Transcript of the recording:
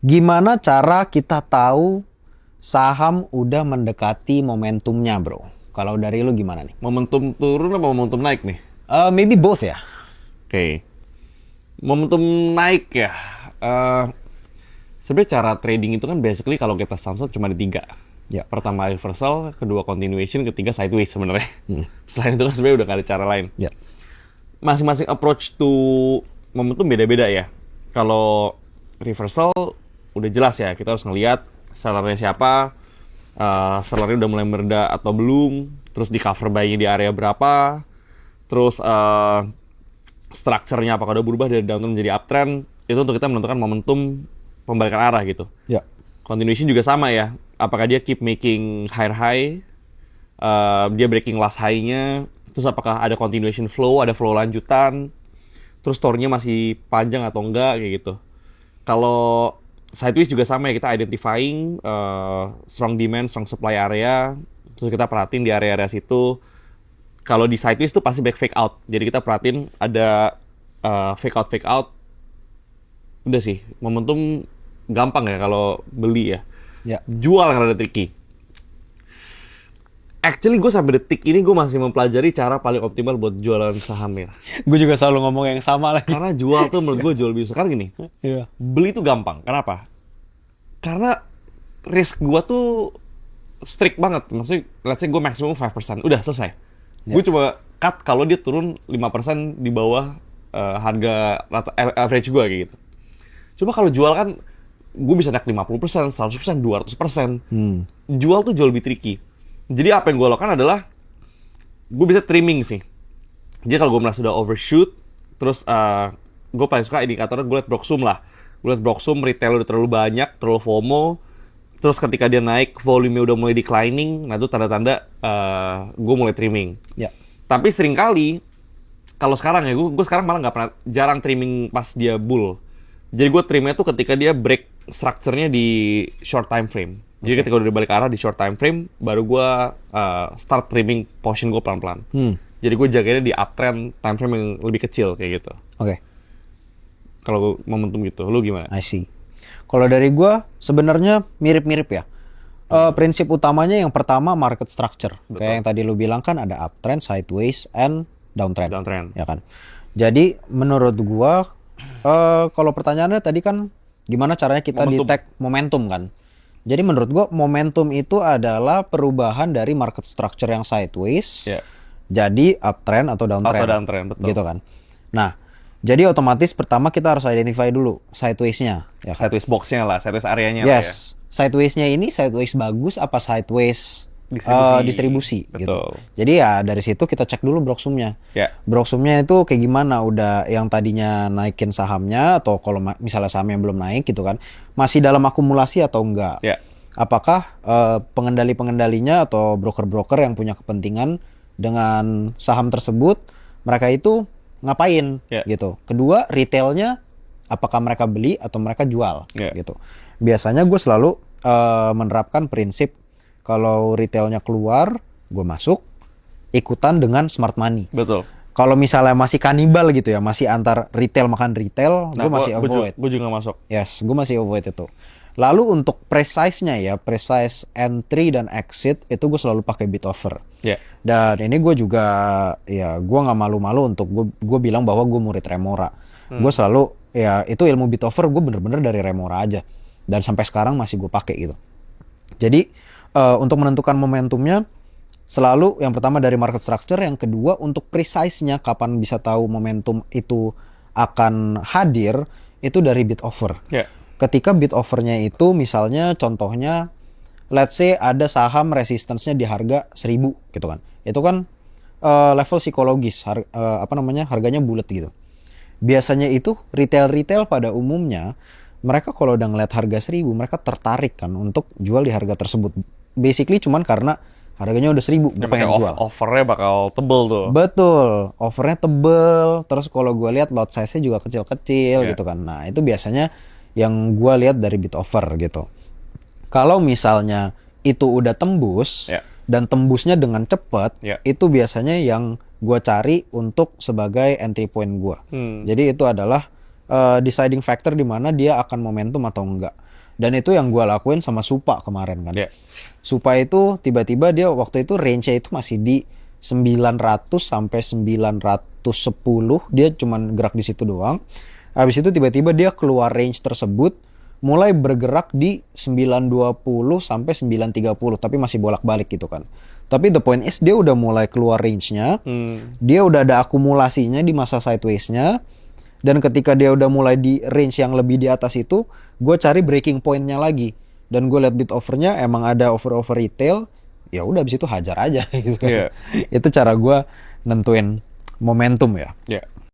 Gimana cara kita tahu saham udah mendekati momentumnya, bro? Kalau dari lu gimana nih? Momentum turun apa momentum naik nih? Maybe both ya. Oke. Momentum naik ya. Sebenarnya cara trading itu kan basically kalau kita samsat cuma ada 3. Ya. Pertama reversal, kedua continuation, ketiga sideways sebenarnya. Selain itu kan sebenarnya udah gak ada cara lain. Ya. Masing-masing approach to momentum beda-beda ya. Kalau reversal udah jelas ya, kita harus ngelihat sellernya siapa, sellernya udah mulai mereda atau belum, terus di cover buy-nya di area berapa, terus structure-nya apakah udah berubah dari downtrend menjadi uptrend. Itu untuk kita menentukan momentum pembalikan arah gitu. Ya. Continuation juga sama ya. Apakah dia keep making higher high, dia breaking last high-nya, terus apakah ada continuation flow, ada flow lanjutan, terus store-nya masih panjang atau enggak, kayak gitu. Kalau sideways juga sama ya, kita identifying strong demand, strong supply area, terus kita perhatiin di area-area situ. Kalau di sideways itu pasti back fake out, jadi kita perhatiin ada fake out. Udah sih, momentum gampang ya kalau beli ya. Ya. Jual yang rada tricky. Actually gue sampai detik ini gue masih mempelajari cara paling optimal buat jualan saham ya. Gue juga selalu ngomong yang sama lagi. Karena jual tuh menurut gue jual lebih susah. Karena gini, Iya. beli tuh gampang. Kenapa? Karena risk gue tuh strict banget. Maksudnya, let's say gue maksimum 5%. Udah selesai. Gue cuma cut kalau dia turun 5% di bawah harga average gue kayak gitu. Cuma kalau jual kan, gue bisa naik 50%, 100%, 200%. Jual tuh jauh lebih tricky. Jadi apa yang gue lakukan adalah, gue bisa trimming sih. Jadi kalau gue merasa udah overshoot, terus gue paling suka indikatornya gue liat Broxum lah. Gue liat Broxum, retail udah terlalu banyak, terlalu FOMO. Terus ketika dia naik, volume udah mulai declining, nah itu tanda-tanda gue mulai trimming. Ya. Tapi seringkali, kalau sekarang ya, gue sekarang malah nggak pernah, jarang trimming pas dia bull. Jadi gue trimnya tuh ketika dia break structure-nya di short time frame. Jadi ketika udah balik arah di short time frame, baru gue start trimming portion gue pelan-pelan. Jadi gue jagainnya di uptrend time frame yang lebih kecil kayak gitu. Oke. Kalau momentum gitu, lu gimana? I see. Kalau dari gue sebenarnya mirip-mirip ya. Prinsip utamanya yang pertama market structure. Betul. Kayak yang tadi lu bilang kan ada uptrend, sideways, and downtrend. Downtrend. Ya kan. Jadi menurut gue kalau pertanyaannya tadi kan gimana caranya kita detect momentum kan. Jadi menurut gue momentum itu adalah perubahan dari market structure yang sideways jadi uptrend atau downtrend. Atau downtrend, betul. Gitu kan. Nah, jadi otomatis pertama kita harus identify dulu sideways-nya. Ya kan? Sideways box-nya lah, sideways areanya lah ya. Yes. Sideways-nya ini sideways bagus apa sideways distribusi Betul. gitu. Jadi ya dari situ kita cek dulu Broxum-nya. Ya. Broxum-nya itu kayak gimana, udah yang tadinya naikin sahamnya atau kalau misalnya sahamnya belum naik gitu kan, masih dalam akumulasi atau enggak. Ya. Apakah pengendali-pengendalinya atau broker-broker yang punya kepentingan dengan saham tersebut, mereka itu ngapain gitu. Kedua, retailnya apakah mereka beli atau mereka jual gitu. Biasanya gue selalu menerapkan prinsip kalau retailnya keluar, gue masuk, ikutan dengan smart money. Betul. Kalau misalnya masih kanibal gitu ya, masih antar retail makan retail, gue masih avoid. Gue juga masuk. Yes, gue masih avoid itu. Lalu untuk precise-nya ya, precise entry dan exit, itu gue selalu pakai bid offer. Dan ini gue juga, ya gue nggak malu-malu untuk gue bilang bahwa gue murid Remora. Gue selalu, ya itu ilmu bid offer gue bener-bener dari Remora aja. Dan sampai sekarang masih gue pakai gitu. Jadi, untuk menentukan momentumnya selalu yang pertama dari market structure, yang kedua untuk precise-nya kapan bisa tahu momentum itu akan hadir itu dari bid offer. Ketika bid offer-nya itu misalnya contohnya let's say ada saham resistance-nya di harga 1000 gitu kan. Itu kan level psikologis harganya bulat gitu. Biasanya itu retail pada umumnya mereka kalau udah ngeliat harga 1000 mereka tertarik kan untuk jual di harga tersebut. Basically cuman karena harganya udah 1000 gue pengen jual. Offernya bakal tebel tuh. Betul, offernya tebel. Terus kalau gue lihat lot size-nya juga kecil-kecil gitu kan. Nah itu biasanya yang gue lihat dari bid offer gitu. Kalau misalnya itu udah tembus dan tembusnya dengan cepat, itu biasanya yang gue cari untuk sebagai entry point gue. Jadi itu adalah deciding factor di mana dia akan momentum atau enggak. Dan itu yang gue lakuin sama Supa kemarin kan. Supa itu tiba-tiba dia waktu itu range-nya itu masih di 900 sampai 910, dia cuman gerak di situ doang. Habis itu tiba-tiba dia keluar range tersebut, mulai bergerak di 920 sampai 930, tapi masih bolak-balik gitu kan. Tapi the point is dia udah mulai keluar range-nya, dia udah ada akumulasinya di masa sideways-nya, dan ketika dia udah mulai di range yang lebih di atas itu, gue cari breaking point-nya lagi, dan gue lihat bid offer-nya emang ada over retail, ya udah abis itu hajar aja gitu. Itu cara gue nentuin momentum ya.